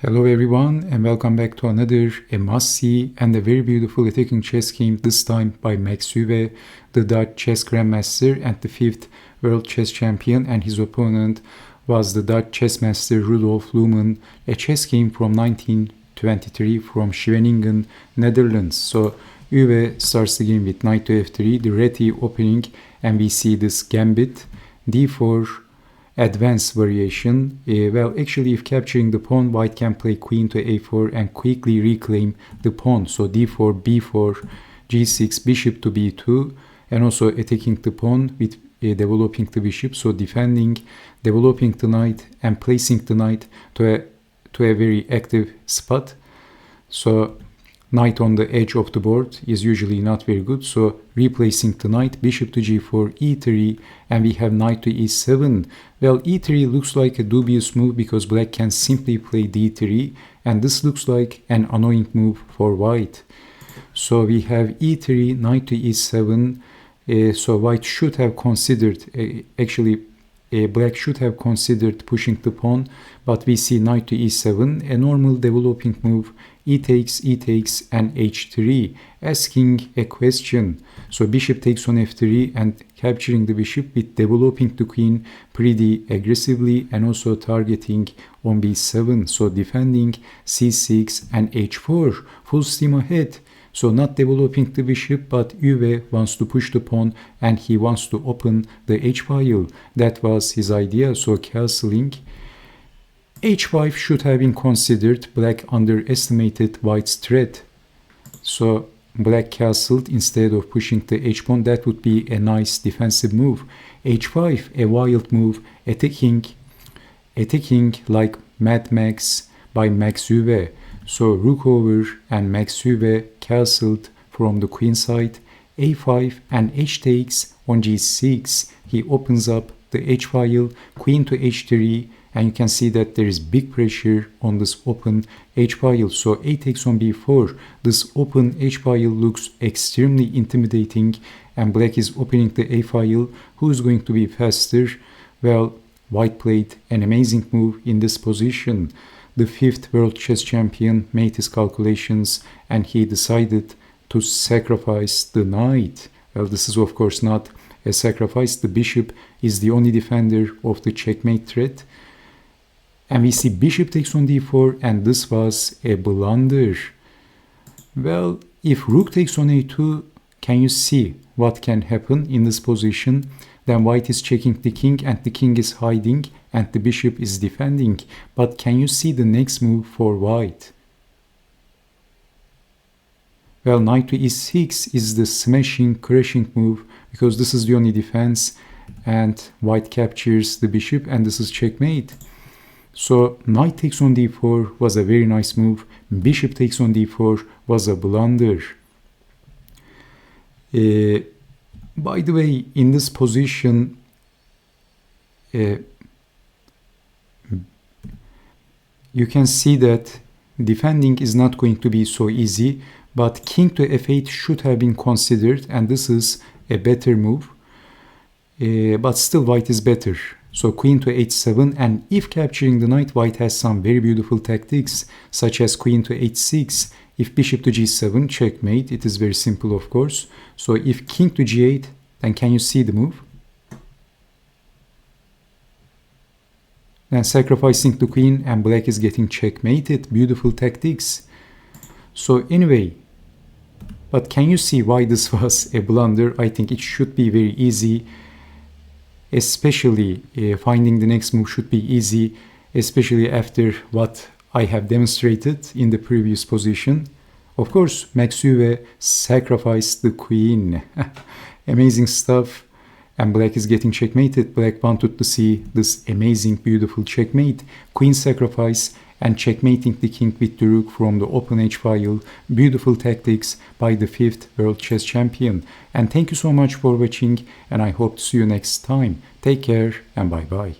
Hello everyone and welcome back to another must-see and a very beautiful attacking chess game, this time by Max Euwe, the Dutch chess grandmaster and the 5th world chess champion, and his opponent was the Dutch chess master Rudolf Loman, a chess game from 1923 from Scheveningen, Netherlands. So Euwe starts the game with knight to f3, the Reti opening, and we see this gambit, d4, advanced variation. Well, actually, if capturing the pawn, white can play queen to a4 and quickly reclaim the pawn. So d4, b4, g6, bishop to b2, and also attacking the pawn with developing the bishop. So defending, developing the knight, and placing the knight to a very active spot. So knight on the edge of the board is usually not very good. So replacing the knight, bishop to g4, e3, and we have knight to e7. Well, e3 looks like a dubious move because black can simply play d3, and this looks like an annoying move for white. So we have e3, knight to e7. So white should have considered, black should have considered pushing the pawn, but we see knight to e7, a normal developing move, e takes, and h3, asking a question. So bishop takes on f3 and capturing the bishop with developing the queen pretty aggressively and also targeting on b7. So defending c6 and h4, full steam ahead. So not developing the bishop, but Euwe wants to push the pawn and he wants to open the h-file. That was his idea, so castling. h5 should have been considered. Black underestimated white's threat. So black castled instead of pushing the h-pawn. That would be a nice defensive move. h5, a wild move, attacking like Mad Max by Max Euwe. So rook over and Max Euwe castled from the queen side, a5 and h takes on g6. He opens up the h-file, queen to h3, and you can see that there is big pressure on this open h-file. So a takes on b4. This open h-file looks extremely intimidating, and black is opening the a-file. Who's going to be faster? Well, white played an amazing move in this position. The 5th world chess champion made his calculations and he decided to sacrifice the knight. Well, this is of course not a sacrifice. The bishop is the only defender of the checkmate threat. And we see bishop takes on d4, and this was a blunder. Well, if rook takes on a2, can you see what can happen in this position? Then white is checking the king and the king is hiding and the bishop is defending. But can you see the next move for white? Well, knight to e6 is the smashing, crashing move because this is the only defense and white captures the bishop and this is checkmate. So knight takes on d4 was a very nice move. Bishop takes on d4 was a blunder. By the way, in this position, you can see that defending is not going to be so easy, but king to f8 should have been considered, and this is a better move. But still white is better. So queen to h7, and if capturing the knight, white has some very beautiful tactics, such as queen to h6. If bishop to g7, checkmate. It is very simple, of course. So if king to g8, then can you see the move? Then sacrificing the queen and black is getting checkmated. Beautiful tactics. So anyway, but can you see why this was a blunder? I think it should be very easy. Especially finding the next move should be easy, especially after what I have demonstrated in the previous position. Of course, Max Euwe sacrificed the queen. Amazing stuff. And black is getting checkmated. Black wanted to see this amazing, beautiful checkmate. Queen sacrifice and checkmating the king with the rook from the open h-file. Beautiful tactics by the 5th world chess champion. And thank you so much for watching, and I hope to see you next time. Take care and bye bye.